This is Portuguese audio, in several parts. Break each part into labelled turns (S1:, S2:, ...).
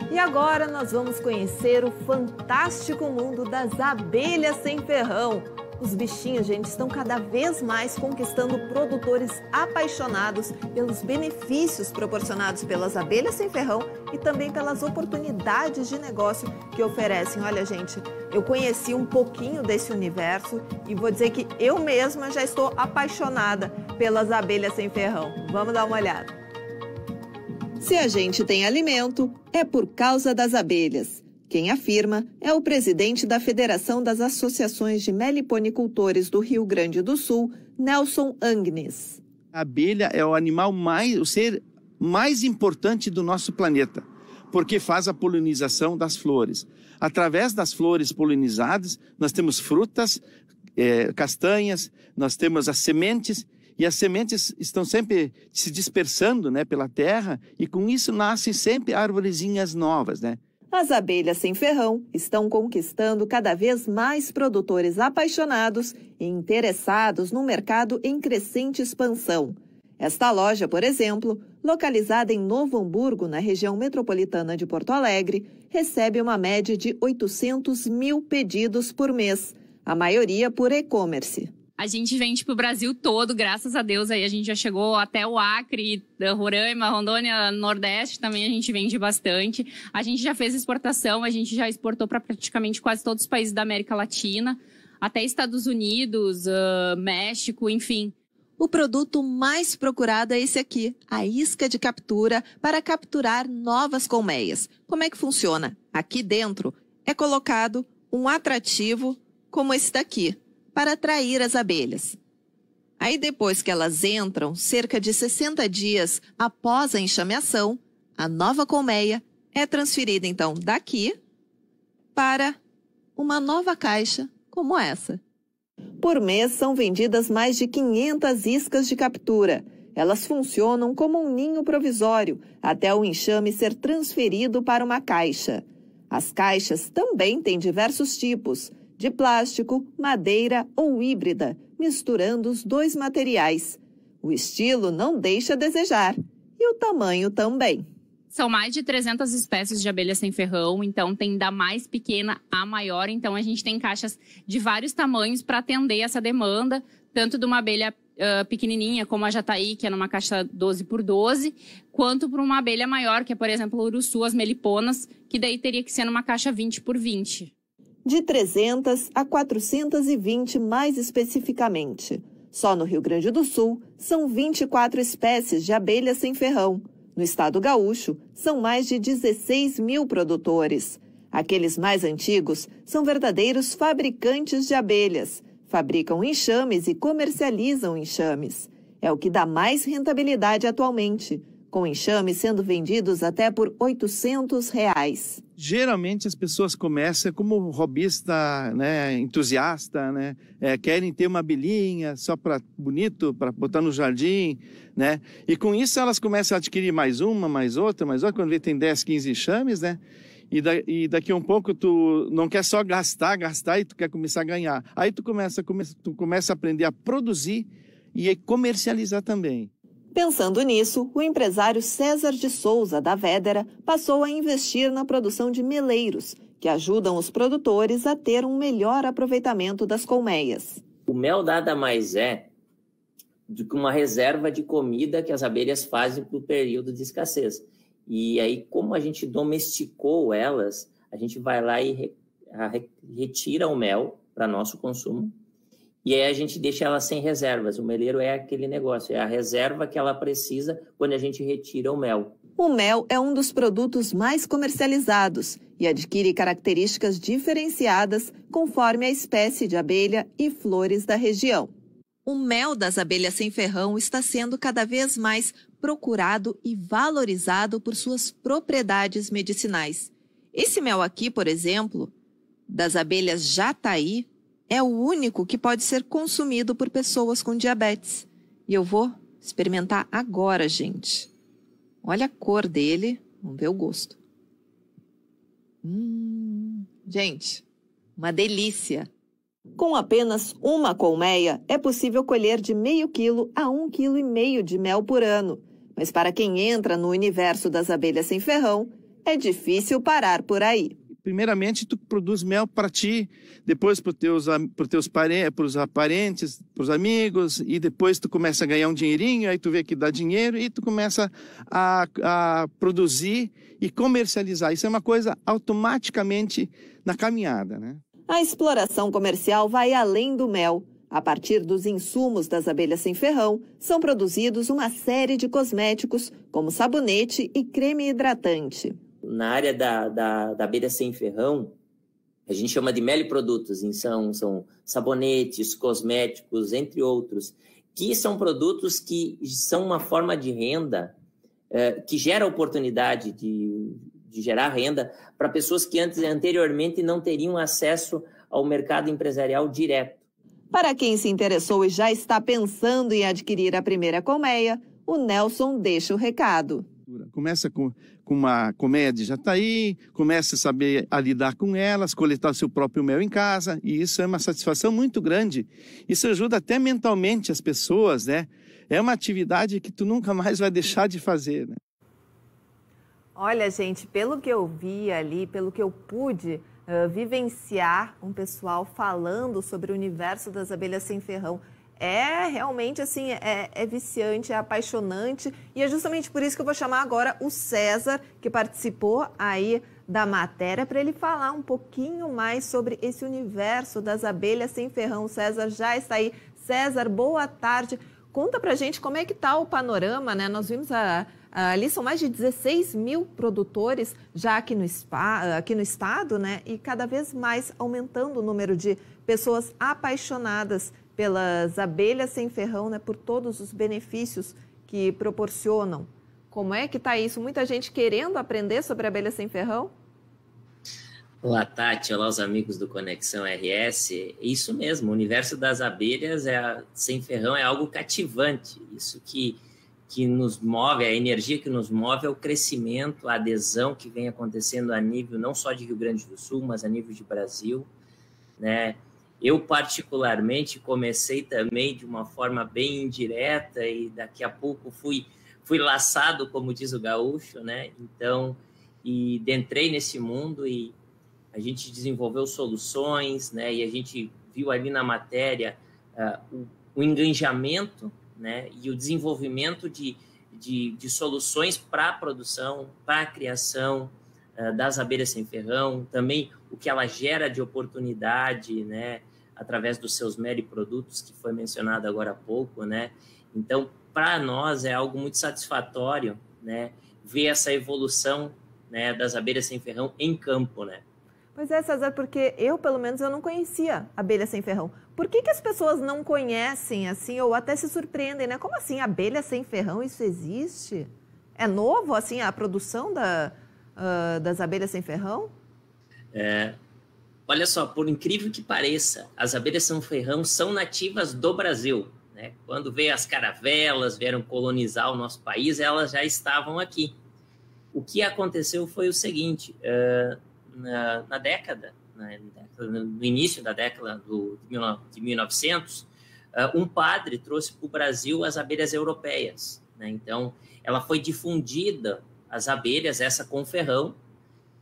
S1: E agora nós vamos conhecer o fantástico mundo das abelhas sem ferrão. Os bichinhos, gente, estão cada vez mais conquistando produtores apaixonados pelos benefícios proporcionados pelas abelhas sem ferrão e também pelas oportunidades de negócio que oferecem. Olha, gente, eu conheci um pouquinho desse universo e vou dizer que eu mesma já estou apaixonada pelas abelhas sem ferrão. Vamos dar uma olhada. Se a gente tem alimento, é por causa das abelhas. Quem afirma é o presidente da Federação das Associações de Meliponicultores do Rio Grande do Sul, Nelson Agnes.
S2: A abelha é o ser mais importante do nosso planeta, porque faz a polinização das flores. Através das flores polinizadas, nós temos frutas, castanhas, nós temos as sementes, e as sementes estão sempre se dispersando, né, pela terra, e com isso nascem sempre arvorezinhas novas, né?
S1: As abelhas sem ferrão estão conquistando cada vez mais produtores apaixonados e interessados no mercado em crescente expansão. Esta loja, por exemplo, localizada em Novo Hamburgo, na região metropolitana de Porto Alegre, recebe uma média de 800 mil pedidos por mês, a maioria por e-commerce.
S3: A gente vende para o Brasil todo, graças a Deus. Aí a gente já chegou até o Acre, Roraima, Rondônia, Nordeste também a gente vende bastante. A gente já fez exportação, a gente já exportou para praticamente quase todos os países da América Latina, até Estados Unidos, México, enfim.
S1: O produto mais procurado é esse aqui, a isca de captura para capturar novas colmeias. Como é que funciona? Aqui dentro é colocado um atrativo como esse daqui, para atrair as abelhas. Aí depois que elas entram, cerca de 60 dias após a enxameação, a nova colmeia é transferida então daqui para uma nova caixa como essa. Por mês são vendidas mais de 500 iscas de captura. Elas funcionam como um ninho provisório até o enxame ser transferido para uma caixa. As caixas também têm diversos tipos, de plástico, madeira ou híbrida, misturando os dois materiais. O estilo não deixa a desejar e o tamanho também.
S3: São mais de 300 espécies de abelhas sem ferrão, então tem da mais pequena à maior. Então a gente tem caixas de vários tamanhos para atender essa demanda, tanto de uma abelha pequenininha, como a jataí, que é numa caixa 12 por 12, quanto para uma abelha maior, que é, por exemplo, o uruçu, as meliponas, que daí teria que ser numa caixa 20 por 20.
S1: De 300 a 420 mais especificamente. Só no Rio Grande do Sul, são 24 espécies de abelhas sem ferrão. No estado gaúcho, são mais de 16 mil produtores. Aqueles mais antigos são verdadeiros fabricantes de abelhas. Fabricam enxames e comercializam enxames. É o que dá mais rentabilidade atualmente, com enxames sendo vendidos até por R$ 800.
S2: Geralmente as pessoas começam como hobbyista, né, entusiasta, né, querem ter uma abelhinha só para bonito, para botar no jardim, né, e com isso elas começam a adquirir mais uma, mais outra, quando vê tem 10, 15 enxames, né, e daqui a um pouco tu não quer só gastar e tu quer começar a ganhar. Aí tu começa a aprender a produzir e a comercializar também.
S1: Pensando nisso, o empresário César de Souza, da Védera, passou a investir na produção de meleiros, que ajudam os produtores a ter um melhor aproveitamento das colmeias.
S4: O mel nada mais é do que uma reserva de comida que as abelhas fazem para o período de escassez. E aí, como a gente domesticou elas, a gente vai lá e retira o mel para nosso consumo. E aí a gente deixa ela sem reservas. O meleiro é aquele negócio, é a reserva que ela precisa quando a gente retira o mel.
S1: O mel é um dos produtos mais comercializados e adquire características diferenciadas conforme a espécie de abelha e flores da região. O mel das abelhas sem ferrão está sendo cada vez mais procurado e valorizado por suas propriedades medicinais. Esse mel aqui, por exemplo, das abelhas jataí, é o único que pode ser consumido por pessoas com diabetes. E eu vou experimentar agora, gente. Olha a cor dele. Vamos ver o gosto. Gente, uma delícia. Com apenas uma colmeia, é possível colher de meio quilo a 1,5 quilo de mel por ano. Mas para quem entra no universo das abelhas sem ferrão, é difícil parar por aí.
S2: Primeiramente, tu produz mel para ti, depois para os parentes, para os amigos, e depois tu começa a ganhar um dinheirinho, aí tu vê que dá dinheiro e tu começa a produzir e comercializar. Isso é uma coisa automaticamente na caminhada, né?
S1: A exploração comercial vai além do mel. A partir dos insumos das abelhas sem ferrão, são produzidos uma série de cosméticos, como sabonete e creme hidratante.
S4: Na área da abelha sem ferrão, a gente chama de meliprodutos, são sabonetes, cosméticos, entre outros, que são produtos que são uma forma de renda que gera oportunidade de gerar renda para pessoas que anteriormente não teriam acesso ao mercado empresarial direto.
S1: Para quem se interessou e já está pensando em adquirir a primeira colmeia, o Nelson deixa o recado.
S2: Começa com uma colmeia de jataí, começa a saber a lidar com elas, coletar seu próprio mel em casa, e isso é uma satisfação muito grande. Isso ajuda até mentalmente as pessoas, né? É uma atividade que tu nunca mais vai deixar de fazer, né?
S5: Olha, gente, pelo que eu vi ali, pelo que eu pude vivenciar um pessoal falando sobre o universo das abelhas sem ferrão, é realmente assim, é viciante, é apaixonante, e é justamente por isso que eu vou chamar agora o César, que participou aí da matéria, para ele falar um pouquinho mais sobre esse universo das abelhas sem ferrão. O César já está aí. César, boa tarde. Conta pra gente como é que tá o panorama, né? Nós vimos ali são mais de 16 mil produtores já aqui no estado, né? E cada vez mais aumentando o número de pessoas apaixonadas pelas abelhas sem ferrão, né? Por todos os benefícios que proporcionam. Como é que está isso? Muita gente querendo aprender sobre abelhas sem ferrão?
S4: Olá, Tati. Olá, os amigos do Conexão RS. Isso mesmo, o universo das abelhas sem ferrão é algo cativante. Isso que nos move, a energia que nos move é o crescimento, a adesão que vem acontecendo a nível não só de Rio Grande do Sul, mas a nível de Brasil, né? Eu, particularmente, comecei também de uma forma bem indireta e daqui a pouco fui laçado, como diz o gaúcho, né? Então, e entrei nesse mundo e a gente desenvolveu soluções, né? E a gente viu ali na matéria o engajamento, né? E o desenvolvimento de soluções para a produção, para a criação das abelhas sem ferrão, também o que ela gera de oportunidade, né? Através dos seus meliprodutos, que foi mencionado agora há pouco, né? Então, para nós é algo muito satisfatório, né? Ver essa evolução, né, das abelhas sem ferrão em campo, né?
S5: Pois é, César, porque pelo menos, eu não conhecia abelha sem ferrão. Por que as pessoas não conhecem, assim, ou até se surpreendem, né? Como assim, abelha sem ferrão, isso existe? É novo, assim, a produção das abelhas sem ferrão?
S4: Olha só, por incrível que pareça, as abelhas sem ferrão são nativas do Brasil, né? Quando veio as caravelas, vieram colonizar o nosso país, elas já estavam aqui. O que aconteceu foi o seguinte, no início da década de 1900, um padre trouxe para o Brasil as abelhas europeias, né? Então, ela foi difundida, as abelhas, essa com ferrão,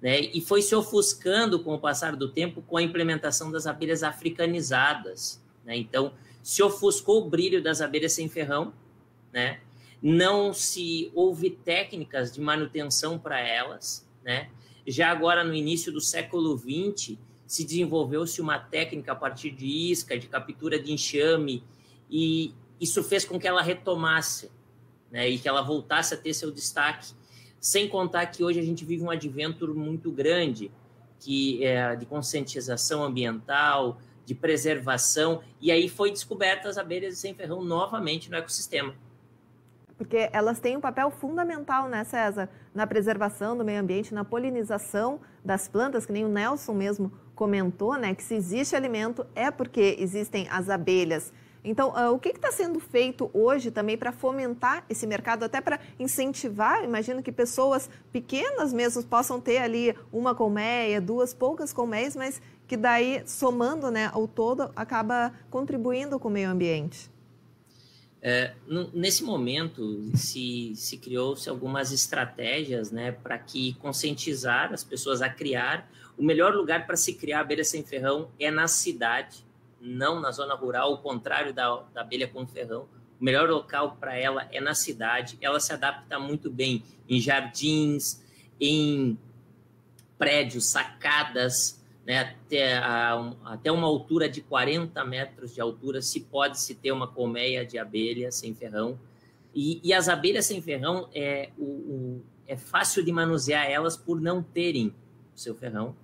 S4: né? E foi se ofuscando com o passar do tempo com a implementação das abelhas africanizadas, né? Então, se ofuscou o brilho das abelhas sem ferrão, né? Não se houve técnicas de manutenção para elas, né? Já agora, no início do século XX, se desenvolveu-se uma técnica a partir de isca, de captura de enxame, e isso fez com que ela retomasse, né? E que ela voltasse a ter seu destaque. Sem contar que hoje a gente vive um advento muito grande de conscientização ambiental, de preservação, e aí foi descoberta as abelhas sem ferrão novamente no ecossistema.
S5: Porque elas têm um papel fundamental, né, César? Na preservação do meio ambiente, na polinização das plantas, que nem o Nelson mesmo comentou, né? Que se existe alimento é porque existem as abelhas. Então, o que está sendo feito hoje também para fomentar esse mercado, até para incentivar? Imagino que pessoas pequenas mesmo possam ter ali uma colmeia, poucas colmeias, mas que daí, somando, né, ao todo, acaba contribuindo com o meio ambiente.
S4: Nesse momento, se criou-se algumas estratégias, né, para que conscientizar as pessoas a criar. O melhor lugar para se criar abelha sem ferrão é na cidade, não na zona rural, o contrário da abelha com ferrão. O melhor local para ela é na cidade. Ela se adapta muito bem em jardins, em prédios, sacadas, né, até uma altura de 40 metros de altura se ter uma colmeia de abelha sem ferrão. E as abelhas sem ferrão é fácil de manusear elas por não terem o seu ferrão.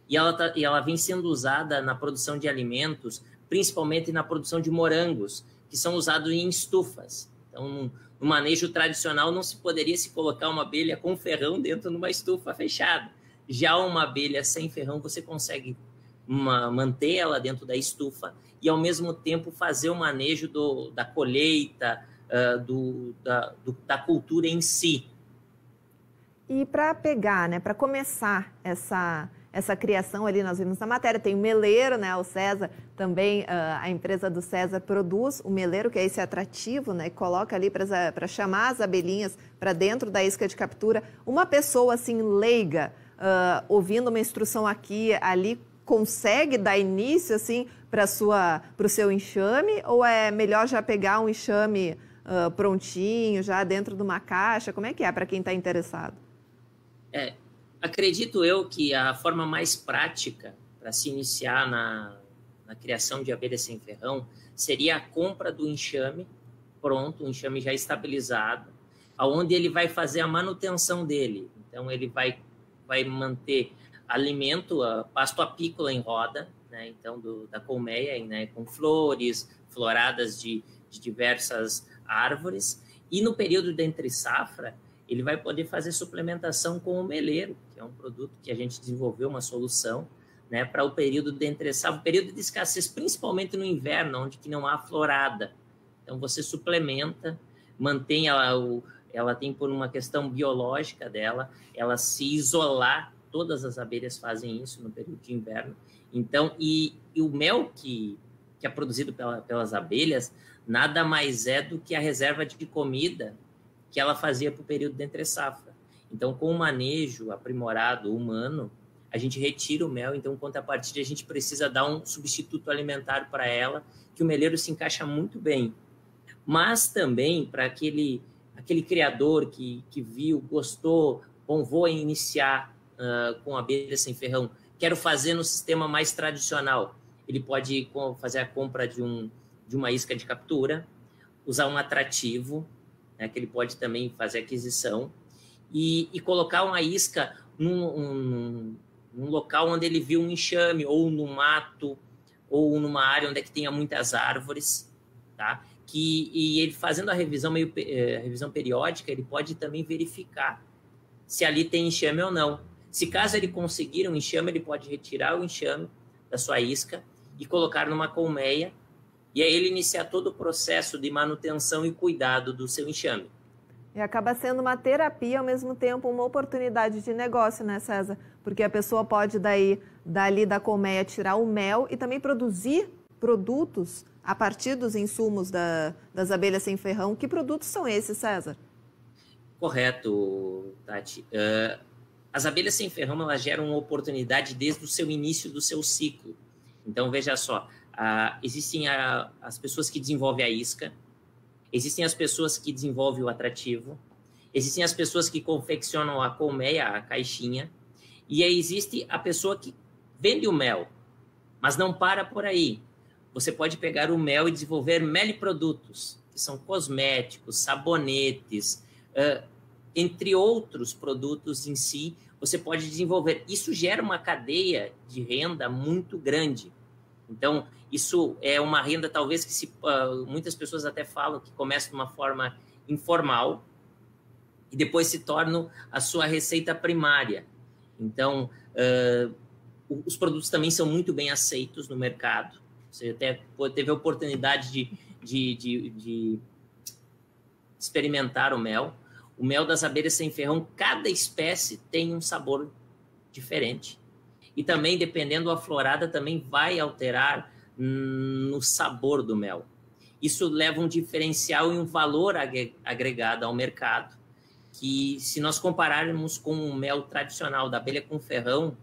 S4: E ela vem sendo usada na produção de alimentos, principalmente na produção de morangos, que são usados em estufas. Então, no manejo tradicional, não se poderia se colocar uma abelha com ferrão dentro de uma estufa fechada. Já uma abelha sem ferrão, você consegue manter ela dentro da estufa e, ao mesmo tempo, fazer o manejo da colheita, da cultura em si.
S5: E para pegar, né, para começar essa criação ali, nós vimos na matéria, tem o meleiro, né, o César, também a empresa do César produz o meleiro, que é esse atrativo, né, que coloca ali para chamar as abelhinhas para dentro da isca de captura. Uma pessoa assim leiga, ouvindo uma instrução aqui, ali, consegue dar início assim para o seu enxame, ou é melhor já pegar um enxame prontinho, já dentro de uma caixa? Como é que é para quem está interessado?
S4: Acredito eu que a forma mais prática para se iniciar na criação de abelha sem ferrão seria a compra do enxame pronto, um enxame já estabilizado, aonde ele vai fazer a manutenção dele. Então, ele vai manter alimento, pasto apícola em roda, né? Então, da colmeia, né? Com flores, floradas de diversas árvores. E no período de entre-safra, ele vai poder fazer suplementação com o meleiro, que é um produto que a gente desenvolveu, uma solução, né? Para o período de entre-safra, o período de escassez, principalmente no inverno, onde que não há florada. Então, você suplementa, mantém ela tem, por uma questão biológica dela, ela se isolar. Todas as abelhas fazem isso no período de inverno. Então, e o mel que é produzido pelas abelhas nada mais é do que a reserva de comida que ela fazia para o período de entre-safra. Então, com o manejo aprimorado humano, a gente retira o mel. Então, em contrapartida, a gente precisa dar um substituto alimentar para ela, que o meleiro se encaixa muito bem. Mas também para aquele criador que viu, gostou, bom, vou iniciar com abelha sem ferrão, quero fazer no sistema mais tradicional. Ele pode fazer a compra de uma isca de captura, usar um atrativo, né, que ele pode também fazer aquisição, e colocar uma isca num local onde ele viu um enxame, ou no mato, ou numa área onde é que tenha muitas árvores, tá? E ele fazendo a revisão periódica, ele pode também verificar se ali tem enxame ou não. Se caso ele conseguir um enxame, ele pode retirar o enxame da sua isca e colocar numa colmeia, e aí ele iniciar todo o processo de manutenção e cuidado do seu enxame.
S5: E acaba sendo uma terapia, ao mesmo tempo uma oportunidade de negócio, né, César? Porque a pessoa pode dali da colmeia tirar o mel e também produzir produtos a partir dos insumos das abelhas sem ferrão. Que produtos são esses, César?
S4: Correto, Tati. As abelhas sem ferrão, elas geram uma oportunidade desde o seu início do seu ciclo. Então, veja só, existem as pessoas que desenvolvem a isca, existem as pessoas que desenvolvem o atrativo, existem as pessoas que confeccionam a colmeia, a caixinha, e aí existe a pessoa que vende o mel, mas não para por aí. Você pode pegar o mel e desenvolver meliprodutos, que são cosméticos, sabonetes, entre outros produtos em si, você pode desenvolver. Isso gera uma cadeia de renda muito grande. Então, isso é uma renda, talvez, que muitas pessoas até falam que começa de uma forma informal e depois se torna a sua receita primária. Então, os produtos também são muito bem aceitos no mercado. Você até teve a oportunidade de experimentar o mel. O mel das abelhas sem ferrão, cada espécie tem um sabor diferente. E também, dependendo da florada, também vai alterar no sabor do mel. isso leva um diferencial e um valor agregado ao mercado, que se nós compararmos com o mel tradicional da abelha com ferrão,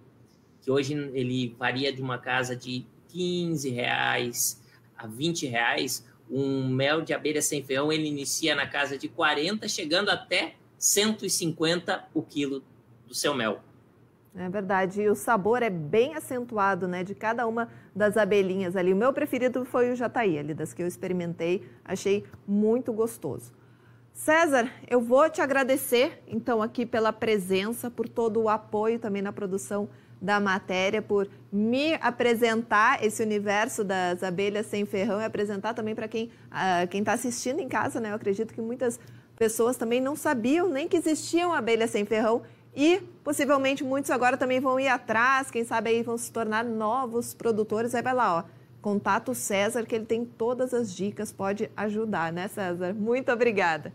S4: que hoje ele varia de uma casa de R$15 a R$20, um mel de abelha sem ferrão ele inicia na casa de 40, chegando até 150 o quilo do seu mel.
S5: É verdade, e o sabor é bem acentuado, né, de cada uma das abelhinhas ali. O meu preferido foi o jataí, ali das que eu experimentei, achei muito gostoso. César, eu vou te agradecer, então, aqui pela presença, por todo o apoio também na produção da matéria, por me apresentar esse universo das abelhas sem ferrão e apresentar também para quem está assistindo em casa, né? Eu acredito que muitas pessoas também não sabiam nem que existiam abelhas sem ferrão e possivelmente muitos agora também vão ir atrás, quem sabe aí vão se tornar novos produtores. Aí vai lá, ó, contato o César, que ele tem todas as dicas, pode ajudar, né, César? Muito obrigada.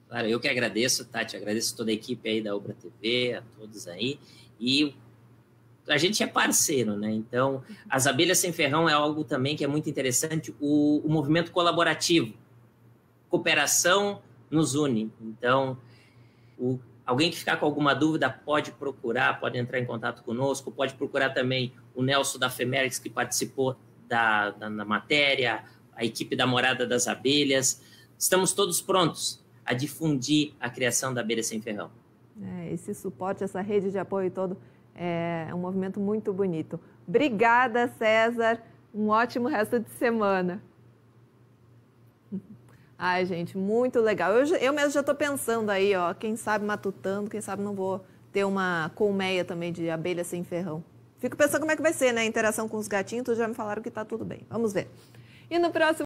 S4: Claro, eu que agradeço, Tati, agradeço toda a equipe aí da Ubra TV, a todos aí, e a gente é parceiro, né? Então, as abelhas sem ferrão é algo também que é muito interessante, o movimento colaborativo, cooperação nos une. Então, alguém que ficar com alguma dúvida pode procurar, pode entrar em contato conosco, pode procurar também o Nelson da Femerix, que participou da matéria, a equipe da Morada das Abelhas. Estamos todos prontos a difundir a criação da abelha sem ferrão.
S5: Esse suporte, essa rede de apoio todo é um movimento muito bonito. Obrigada, César. Um ótimo resto de semana. Ai, gente, muito legal. Eu mesmo já estou pensando aí, ó, quem sabe matutando, quem sabe não vou ter uma colmeia também de abelha sem ferrão. Fico pensando como é que vai ser, né, a interação com os gatinhos, já me falaram que está tudo bem. Vamos ver. E no próximo